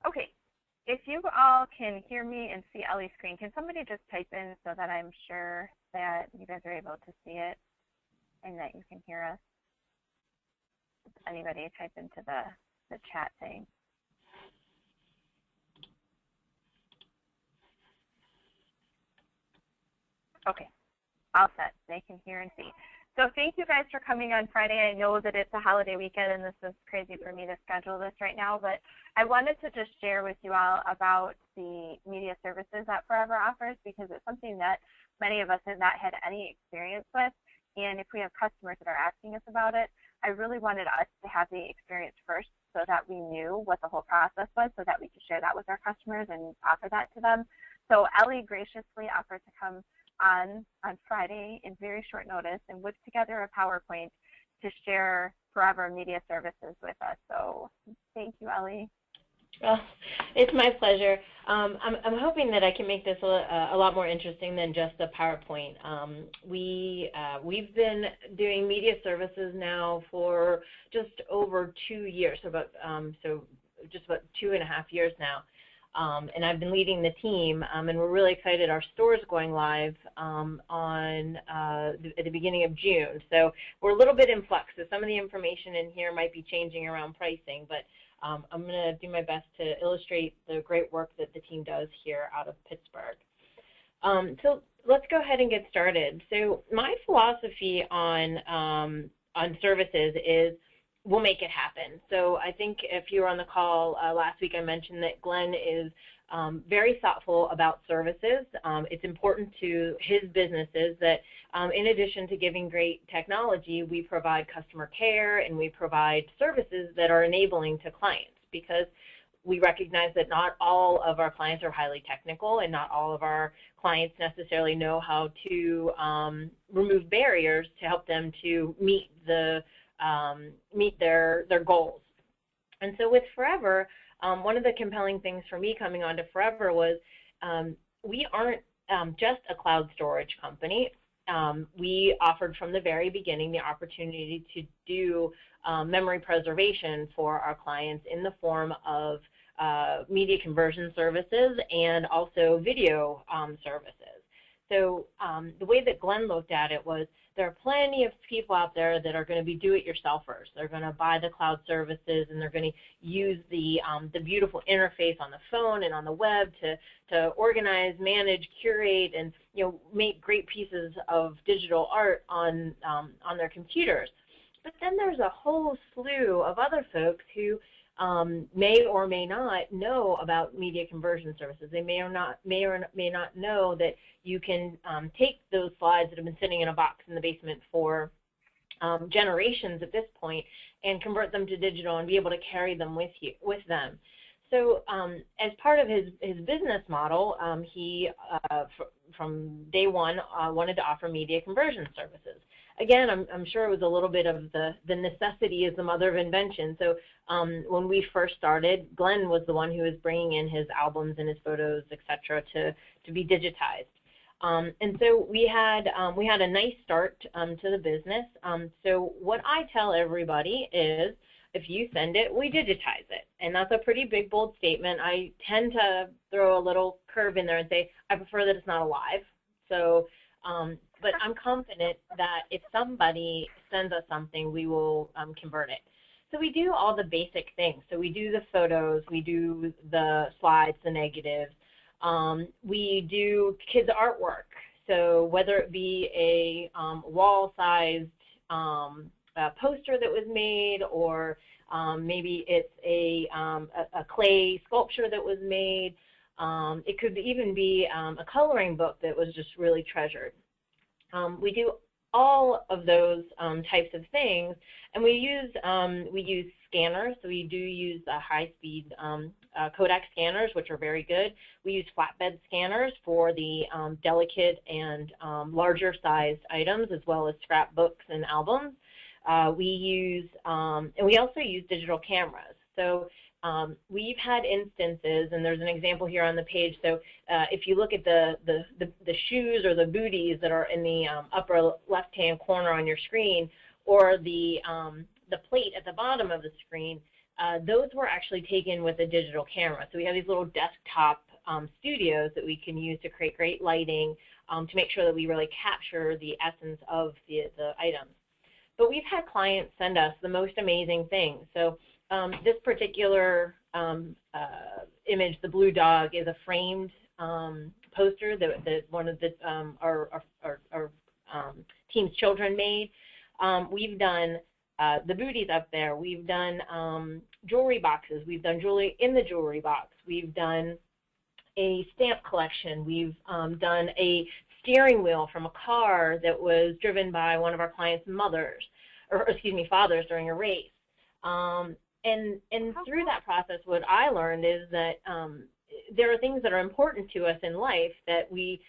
Okay, if you all can hear me and see Ellie's screen, can somebody just type in so that I'm sure that you guys are able to see it and that you can hear us? Anybody type into the chat thing. Okay, all set. They can hear and see. So thank you guys for coming on Friday. I know that it's a holiday weekend and this is crazy for me to schedule this right now, but I wanted to just share with you all about the media services that Forever offers because it's something that many of us have not had any experience with. And if we have customers that are asking us about it, I really wanted us to have the experience first so that we knew what the whole process was so that we could share that with our customers and offer that to them. So Ellie graciously offered to come on Friday in very short notice and whip together a PowerPoint to share Forever Media Services with us. So thank you, Ellie. Well, it's my pleasure. I'm hoping that I can make this a lot more interesting than just a PowerPoint. We've been doing media services now for just over 2 years, so just about 2.5 years now. And I've been leading the team, and we're really excited. Our store is going live at the beginning of June. So we're a little bit in flux. So some of the information in here might be changing around pricing, but I'm going to do my best to illustrate the great work that the team does here out of Pittsburgh. So let's go ahead and get started. So my philosophy on services is we'll make it happen. So I think if you were on the call last week, I mentioned that Glenn is very thoughtful about services. It's important to his businesses that in addition to giving great technology, we provide customer care and we provide services that are enabling to clients because we recognize that not all of our clients are highly technical and not all of our clients necessarily know how to remove barriers to help them to meet their goals. And so with Forever, one of the compelling things for me coming on to Forever was we aren't just a cloud storage company. We offered from the very beginning the opportunity to do memory preservation for our clients in the form of media conversion services and also video services. So the way that Glenn looked at it was there are plenty of people out there that are going to be do-it-yourselfers. They're going to buy the cloud services and they're going to use the beautiful interface on the phone and on the web to organize, manage, curate, and make great pieces of digital art on their computers. But then there's a whole slew of other folks who may or may not know about media conversion services. They may or may not know that you can take those slides that have been sitting in a box in the basement for generations at this point and convert them to digital and be able to carry them with them. So as part of his business model, he from day one wanted to offer media conversion services. Again, I'm sure it was a little bit of the necessity is the mother of invention. So when we first started, Glenn was the one who was bringing in his albums and his photos, etc., to be digitized. And so we had a nice start to the business. So what I tell everybody is, if you send it, we digitize it. And that's a pretty big, bold statement. I tend to throw a little curve in there and say, I prefer that it's not alive. So, but I'm confident that if somebody sends us something, we will convert it. So we do all the basic things. So we do the photos, we do the slides, the negatives. We do kids' artwork. So whether it be a wall-sized poster that was made, or maybe it's a clay sculpture that was made. It could even be a coloring book that was just really treasured. We do all of those types of things, and we use scanners. So we do use high-speed Kodak scanners, which are very good. We use flatbed scanners for the delicate and larger-sized items, as well as scrapbooks and albums. We use, and we also use digital cameras. So we've had instances, and there's an example here on the page. So if you look at the shoes or the booties that are in the upper left-hand corner on your screen, or the plate at the bottom of the screen, those were actually taken with a digital camera. So we have these little desktop studios that we can use to create great lighting to make sure that we really capture the essence of the items. But we've had clients send us the most amazing things. So this particular image, the blue dog, is a framed poster that one of the our team's children made. We've done the booties up there. We've done jewelry boxes. We've done jewelry in the jewelry box. We've done a stamp collection. We've done a steering wheel from a car that was driven by one of our clients' mothers, or excuse me, fathers during a race. And through that process, what I learned is that there are things that are important to us in life that we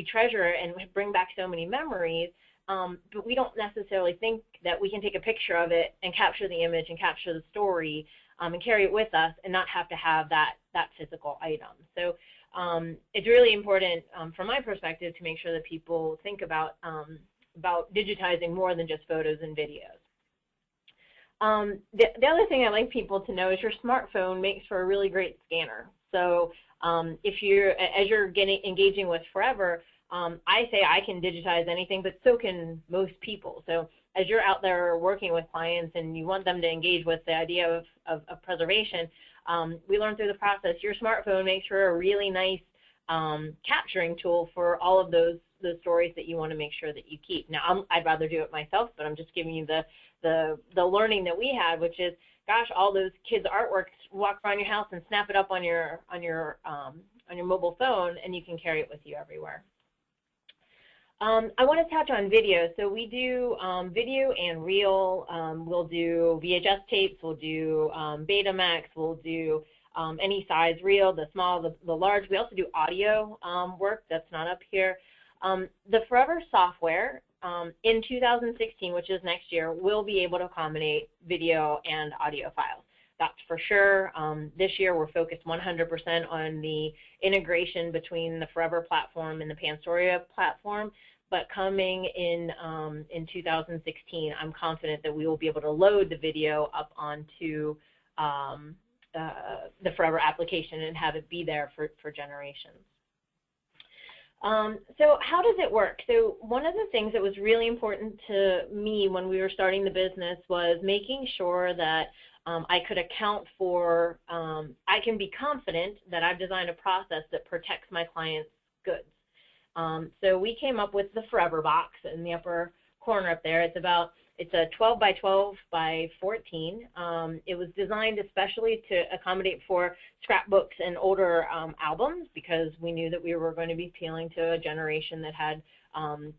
treasure and bring back so many memories, but we don't necessarily think that we can take a picture of it and capture the image and capture the story and carry it with us and not have to have that physical item. So it's really important from my perspective to make sure that people think about digitizing more than just photos and videos. The other thing I'd like people to know is your smartphone makes for a really great scanner. So if as you're engaging with Forever, I say I can digitize anything, but so can most people. So as you're out there working with clients and you want them to engage with the idea of preservation, we learned through the process, your smartphone makes for a really nice capturing tool for all of those stories that you want to make sure that you keep. Now, I'd rather do it myself, but I'm just giving you the learning that we had, which is, gosh, all those kids' artworks, walk around your house and snap it up on your mobile phone, and you can carry it with you everywhere. I want to touch on video. So we do video and reel. We'll do VHS tapes. We'll do Betamax. We'll do any size reel, the small, the large. We also do audio work that's not up here. The Forever software in 2016, which is next year, will be able to accommodate video and audio files. That's for sure. This year we're focused 100% on the integration between the Forever platform and the Panstoria platform, but coming in 2016, I'm confident that we will be able to load the video up onto the Forever application and have it be there for generations. So how does it work? So one of the things that was really important to me when we were starting the business was making sure that I could account for, I can be confident that I've designed a process that protects my clients' goods. So we came up with the Forever box in the upper corner up there. It's a 12 by 12 by 14. It was designed especially to accommodate for scrapbooks and older albums, because we knew that we were going to be appealing to a generation that had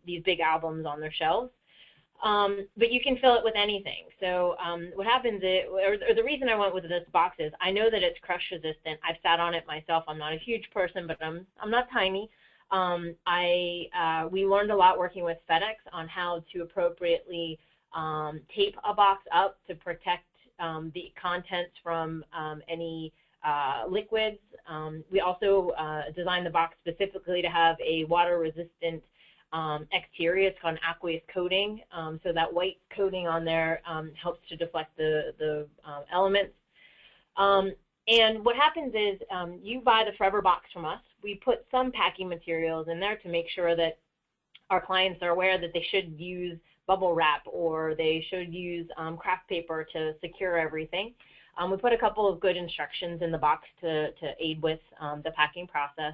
these big albums on their shelves. But you can fill it with anything. So what happens is, or the reason I went with this box is, I know that it's crush resistant. I've sat on it myself. I'm not a huge person, but I'm not tiny. We learned a lot working with FedEx on how to appropriately tape a box up to protect the contents from any liquids. We also designed the box specifically to have a water-resistant exterior. It's called an aqueous coating. So that white coating on there helps to deflect the elements. And what happens is you buy the Forever box from us. We put some packing materials in there to make sure that our clients are aware that they should use bubble wrap or they should use craft paper to secure everything. We put a couple of good instructions in the box to aid with the packing process.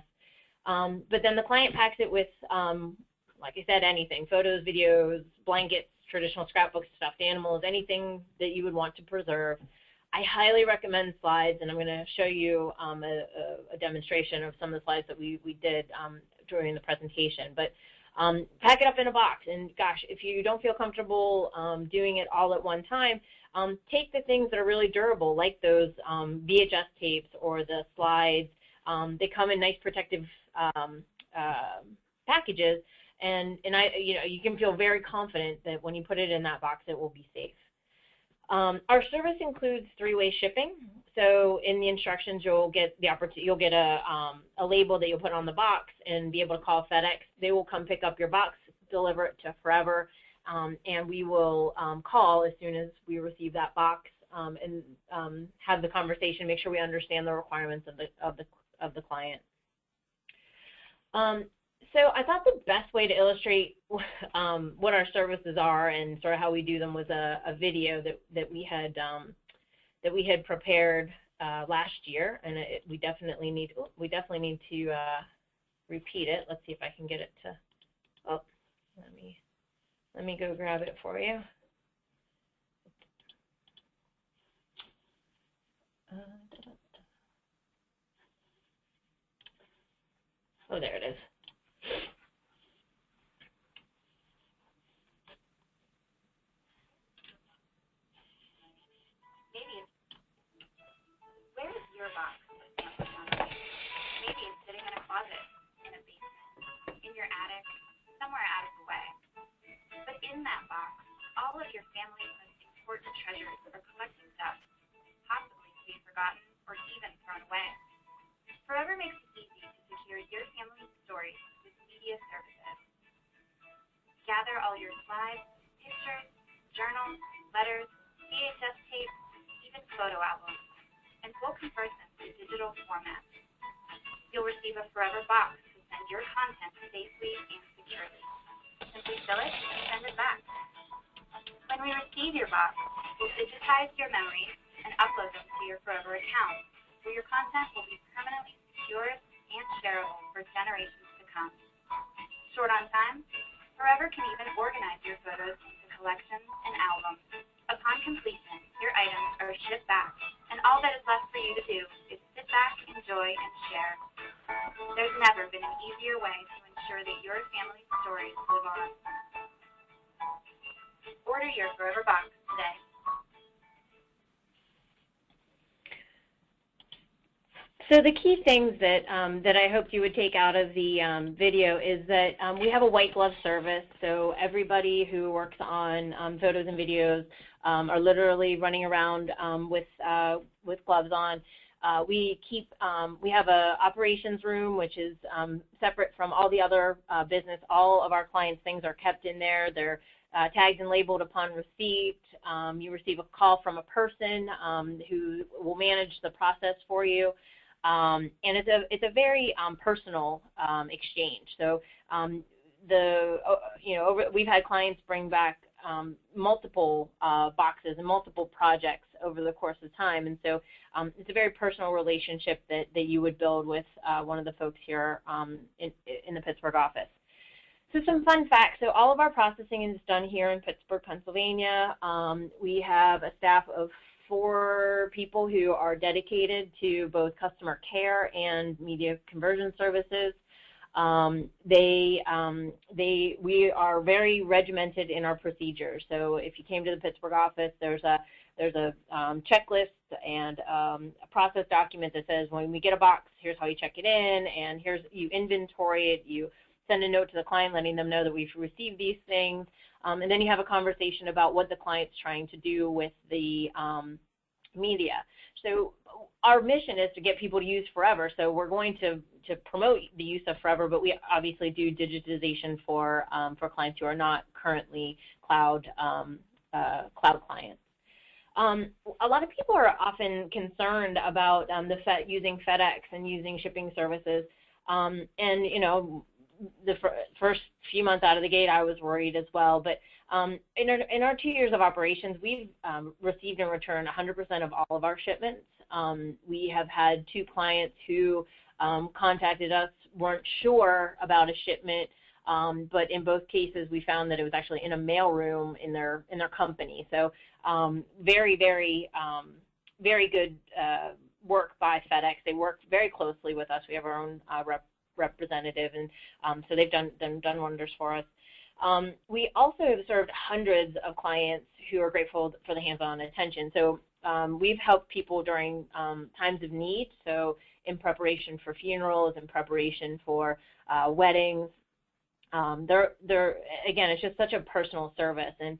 But then the client packs it with, like I said, anything, photos, videos, blankets, traditional scrapbooks, stuffed animals, anything that you would want to preserve. I highly recommend slides, and I'm going to show you a demonstration of some of the slides that we did during the presentation. But pack it up in a box, and gosh, if you don't feel comfortable doing it all at one time, take the things that are really durable, like those VHS tapes or the slides. They come in nice protective packages, and you can feel very confident that when you put it in that box, it will be safe. Our service includes 3-way shipping. So in the instructions, you'll get a label that you'll put on the box and be able to call FedEx. They will come pick up your box, deliver it to Forever, and we will call as soon as we receive that box and have the conversation, make sure we understand the requirements of the client. So I thought the best way to illustrate what our services are and sort of how we do them was a video that we had prepared last year, and we definitely need to repeat it. Let's see if I can get it to. Oh, let me go grab it for you. Oh, there it is. Where is your box? Maybe it's sitting in a closet, in a basement, in your attic, somewhere out of the way. But in that box, all of your family's most important treasures are collecting stuff, possibly to be forgotten or even thrown away. Forever makes it easy to secure your family's stories with media services. Gather all your slides, pictures, journals, letters, VHS tapes, even photo albums, and we'll convert them to digital format. You'll receive a Forever box to send your content safely and securely. Simply fill it and send it back. When we receive your box, we'll digitize your memories and upload them to your Forever account, where your content will be permanently secured and shareable for generations to come. Short on time, Forever can even organize your photos into collections and albums. Upon completion, your items are shipped back, and all that is left for you to do is sit back, enjoy, and share. There's never been an easier way to ensure that your family's stories live on. Order your Forever box today. So the key things that that I hoped you would take out of the video is that we have a white glove service. So everybody who works on photos and videos are literally running around with gloves on. We have a operations room, which is separate from all the other business. All of our clients' things are kept in there. They're tagged and labeled upon receipt. You receive a call from a person who will manage the process for you. And it's a very personal exchange. So we've had clients bring back multiple boxes and multiple projects over the course of time, and so it's a very personal relationship that you would build with one of the folks here in the Pittsburgh office. So some fun facts. So all of our processing is done here in Pittsburgh, Pennsylvania. We have a staff of 4 people who are dedicated to both customer care and media conversion services. We are very regimented in our procedures. So if you came to the Pittsburgh office, there's a checklist and a process document that says when we get a box, here's how you check it in, and you inventory it, you send a note to the client letting them know that we've received these things, and then you have a conversation about what the client's trying to do with the media. So our mission is to get people to use Forever, so we're going to promote the use of Forever, but we obviously do digitization for clients who are not currently cloud clients. A lot of people are often concerned about using FedEx and using shipping services, and the first few months out of the gate, I was worried as well. But in our 2 years of operations, we've received and returned 100% of all of our shipments. We have had 2 clients who contacted us, weren't sure about a shipment, but in both cases, we found that it was actually in a mailroom in their company. So very, very, very good work by FedEx. They work very closely with us. We have our own representative, and so they've done wonders for us. We also have served hundreds of clients who are grateful for the hands-on attention. So we've helped people during times of need, so in preparation for funerals, in preparation for weddings. Again, it's just such a personal service, and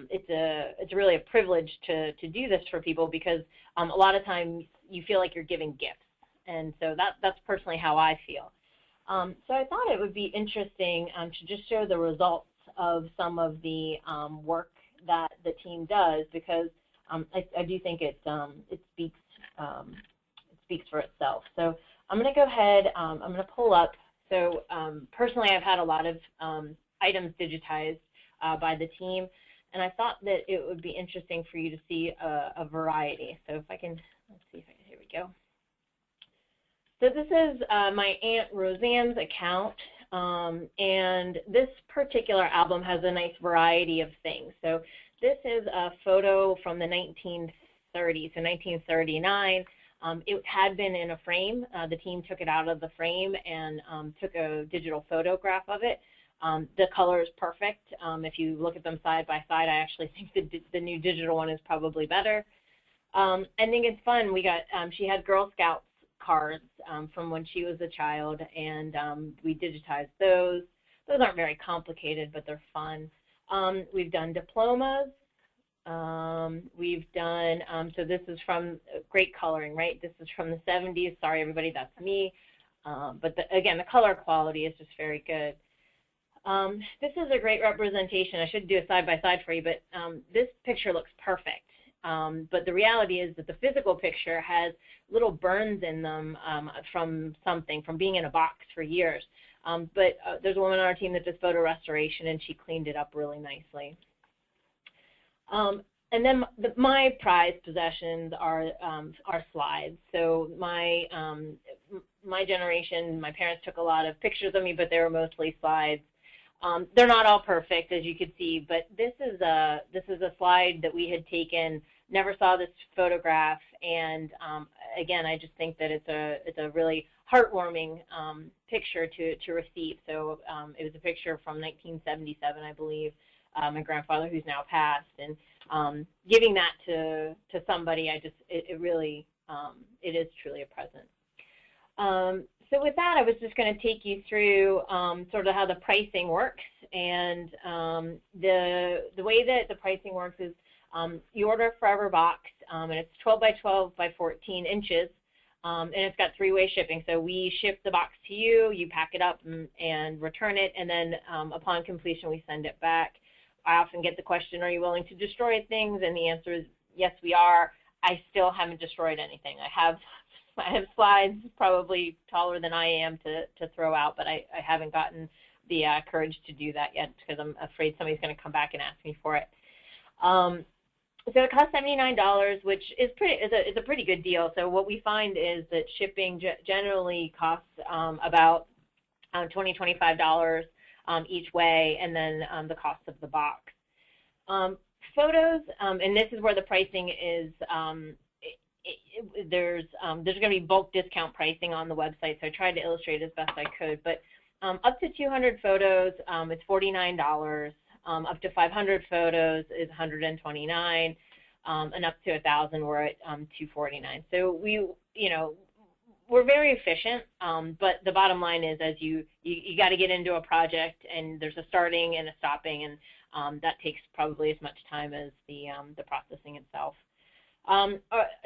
it's really a privilege to do this for people, because a lot of times you feel like you're giving gifts, and so that's personally how I feel. So I thought it would be interesting to just show the results of some of the work that the team does, because I do think it speaks for itself. So I'm going to go ahead. I'm going to pull up. So personally, I've had a lot of items digitized by the team, and I thought that it would be interesting for you to see a variety. So if I can, let's see if I can, here we go. So this is my Aunt Roseanne's account, and this particular album has a nice variety of things. So this is a photo from the 1930s, so 1939. It had been in a frame. The team took it out of the frame and took a digital photograph of it. The color is perfect. If you look at them side by side, I actually think the new digital one is probably better. I think it's fun. We got she had Girl Scouts cards from when she was a child, and we digitized those. Those aren't very complicated, but they're fun. We've done diplomas. We've done, so this is from great coloring, right? This is from the 70s. Sorry, everybody, that's me. But again, the color quality is just very good. This is a great representation. I should do a side-by-side for you, but this picture looks perfect. But the reality is that the physical picture has little burns in them from being in a box for years. But there's a woman on our team that does photo restoration, and she cleaned it up really nicely. And then my prized possessions are slides. So my generation, my parents took a lot of pictures of me, but they were mostly slides. They're not all perfect, as you can see, but this is a slide that we had taken. Never saw this photograph, and again, I just think that it's a really heartwarming picture to receive. So it was a picture from 1977, I believe. My grandfather, who's now passed, and giving that to somebody, it really it is truly a present. So with that, I was just going to take you through sort of how the pricing works, and the way that the pricing works is you order a Forever box, and it's 12 by 12 by 14 inches, and it's got three-way shipping. So we ship the box to you, you pack it up and return it, and then upon completion, we send it back. I often get the question, are you willing to destroy things? And the answer is yes, we are. I still haven't destroyed anything. I have slides probably taller than I am to throw out, but I haven't gotten the courage to do that yet because I'm afraid somebody's going to come back and ask me for it. So it costs $79, which is a pretty good deal. So what we find is that shipping generally costs about $20, $25 each way, and then the cost of the box. Photos, and this is where the pricing is. There's going to be bulk discount pricing on the website, so I tried to illustrate as best I could. But up to 200 photos, it's $49. Up to 500 photos is $129, and up to 1,000 we're at $249. So we're very efficient, but the bottom line is, as you got to get into a project, and there's a starting and a stopping, and that takes probably as much time as the processing itself.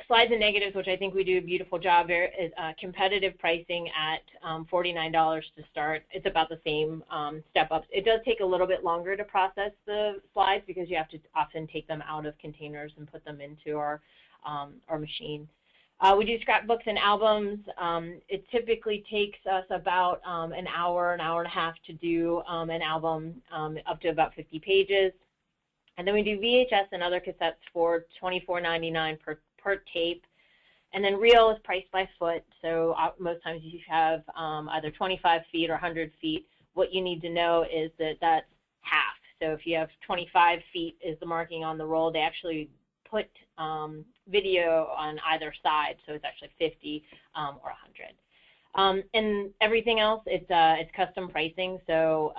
Slides and negatives, which I think we do a beautiful job there, is competitive pricing at $49 to start. It's about the same step up. It does take a little bit longer to process the slides because you have to often take them out of containers and put them into our machine. We do scrapbooks and albums. It typically takes us about an hour and a half to do an album up to about 50 pages. And then we do VHS and other cassettes for $24.99 per tape. And then reel is priced by foot. So most times you have either 25 feet or 100 feet. What you need to know is that that's half. So if you have 25 feet is the marking on the roll, they actually put video on either side, so it's actually 50 or 100. And everything else, it's custom pricing. So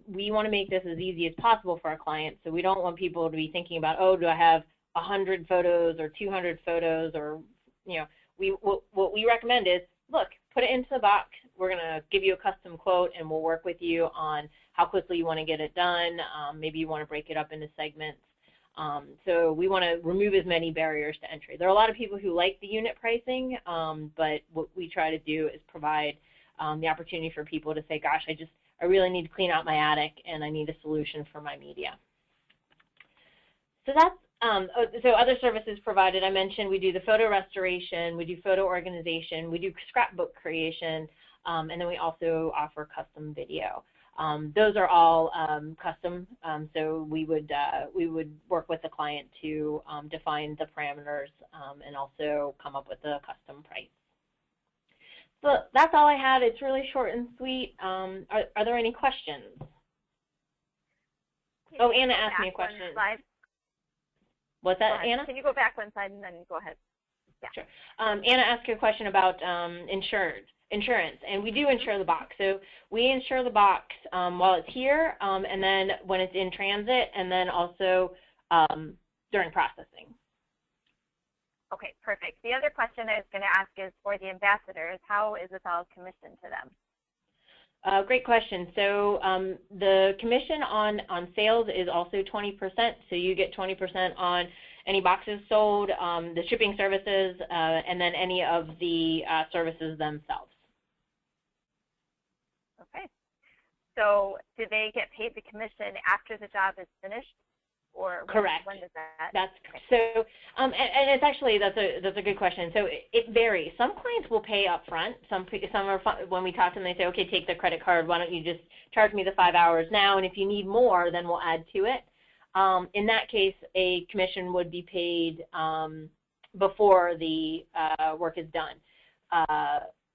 we want to make this as easy as possible for our clients. So we don't want people to be thinking about, oh, do I have 100 photos or 200 photos, or what we recommend is, look, put it into the box. We're going to give you a custom quote, and we'll work with you on how quickly you want to get it done. Maybe you want to break it up into segments. So we want to remove as many barriers to entry. There are a lot of people who like the unit pricing, but what we try to do is provide the opportunity for people to say, gosh, I really need to clean out my attic and I need a solution for my media. So that's So other services provided, I mentioned we do the photo restoration, we do photo organization, we do scrapbook creation, and then we also offer custom video. Those are all custom, so we would work with the client to define the parameters and also come up with a custom price. So that's all I had. It's really short and sweet. Are there any questions? Oh, Anna asked me a question. What's that, Anna? Can you go back one slide and then go ahead? Yeah. Sure. Anna asked you a question about insurance, and we do insure the box. So we insure the box while it's here, and then when it's in transit, and then also during processing. Okay, perfect. The other question I was going to ask is for the ambassadors, how is this all commissioned to them? Great question. So the commission on sales is also 20%. So you get 20% on any boxes sold, the shipping services, and then any of the services themselves. Okay. So do they get paid the commission after the job is finished? Or correct. When does that? That's so, and it's actually that's a good question. So it varies. Some clients will pay up front. Some are when we talk to them, they say, okay, take the credit card. Why don't you just charge me the 5 hours now? And if you need more, then we'll add to it. In that case, a commission would be paid before the work is done.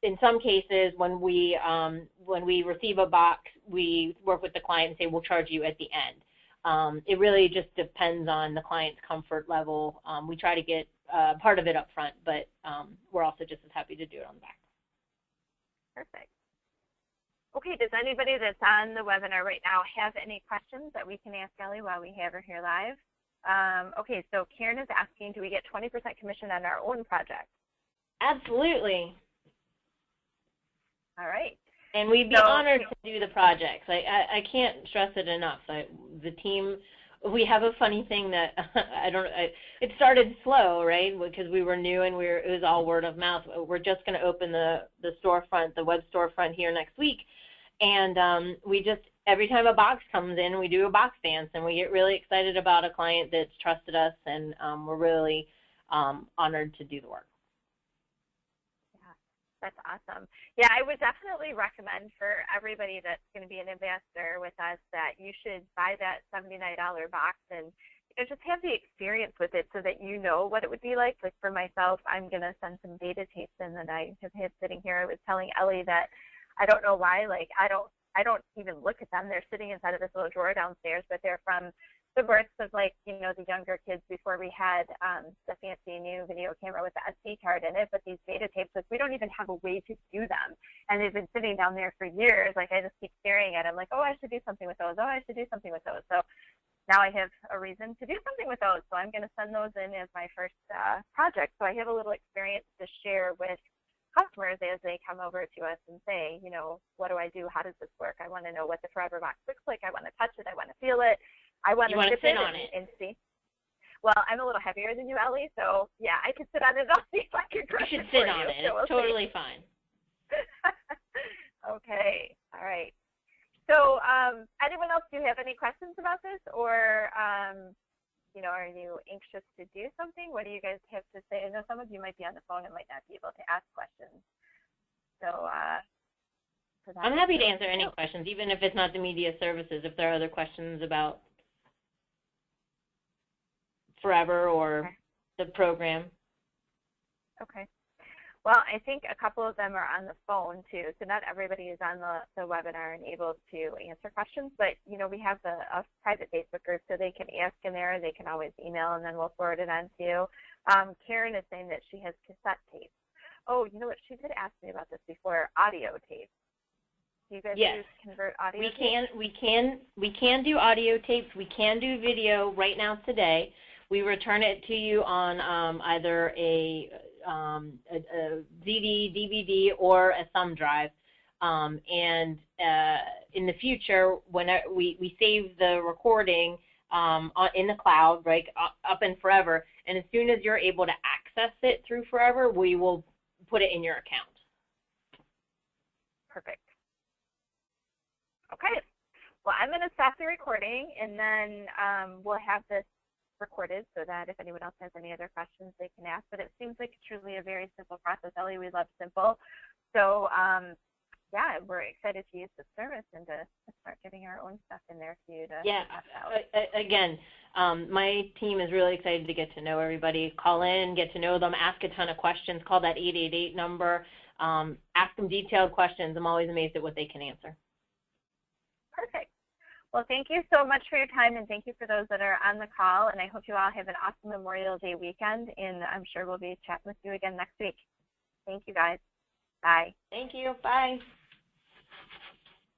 In some cases, when we receive a box, we work with the client and say we'll charge you at the end. It really just depends on the client's comfort level. We try to get part of it up front, but we're also just as happy to do it on the back. Perfect. Okay, does anybody that's on the webinar right now have any questions that we can ask Ellie while we have her here live? Okay, so Karen is asking, do we get 20% commission on our own project? Absolutely. All right. And we'd be honored to do the projects. I can't stress it enough. The team, we have a funny thing that it started slow, right? Because we were new and it was all word of mouth. We're just going to open the storefront, the web storefront here next week. And we just, every time a box comes in, we do a box dance, and we get really excited about a client that's trusted us, and we're really honored to do the work. That's awesome. Yeah, I would definitely recommend for everybody that's going to be an ambassador with us that you should buy that $79 box and just have the experience with it so that you know what it would be like. Like for myself, I'm going to send some beta tapes in that I have had sitting here. I was telling Ellie that I don't know why, like I don't even look at them. They're sitting inside of this little drawer downstairs, but they're from the births of, like, you know, the younger kids before we had the fancy new video camera with the SD card in it. But these beta tapes, like, we don't even have a way to do them. And they've been sitting down there for years. Like, I just keep staring at them like, oh, I should do something with those. Oh, I should do something with those. So now I have a reason to do something with those. So I'm going to send those in as my first project. So I have a little experience to share with customers as they come over to us and say, you know, what do I do? How does this work? I want to know what the Forever Box looks like. I want to touch it. I want to feel it. I want to sit on it and see. Well, I'm a little heavier than you, Ellie, so yeah, I could sit on it. I'll see if I can crush it. You should sit on it. It's totally fine. Okay. All right. So, anyone else, do you have any questions about this, or you know, are you anxious to do something? What do you guys have to say? I know some of you might be on the phone and might not be able to ask questions. So, I'm happy to answer any questions, even if it's not the media services. If there are other questions about Forever or the program. Okay. Well, I think a couple of them are on the phone too, so not everybody is on the webinar and able to answer questions, but you know, we have a private Facebook group, so they can ask in there. They can always email, and then we'll forward it on to you. Karen is saying that she has cassette tapes. Oh, you know what? She did ask me about this before. Audio tapes. Do you guys use convert audio? We can do audio tapes. We can do video right now today. We return it to you on either a CD, DVD, or a thumb drive. And in the future, when we save the recording in the cloud, right, up in Forever, and as soon as you're able to access it through Forever, we will put it in your account. Perfect. Okay. Well, I'm going to stop the recording, and then we'll have this recorded so that if anyone else has any other questions, they can ask. But it seems like truly a very simple process. Ellie, we love simple. So yeah, we're excited to use the service and to start getting our own stuff in there for you to test out. Again, my team is really excited to get to know everybody. Call in, get to know them, ask a ton of questions, call that 888 number, ask them detailed questions. I'm always amazed at what they can answer. Perfect. Well, thank you so much for your time, and thank you for those that are on the call, and I hope you all have an awesome Memorial Day weekend, and I'm sure we'll be chatting with you again next week. Thank you, guys. Bye. Thank you. Bye.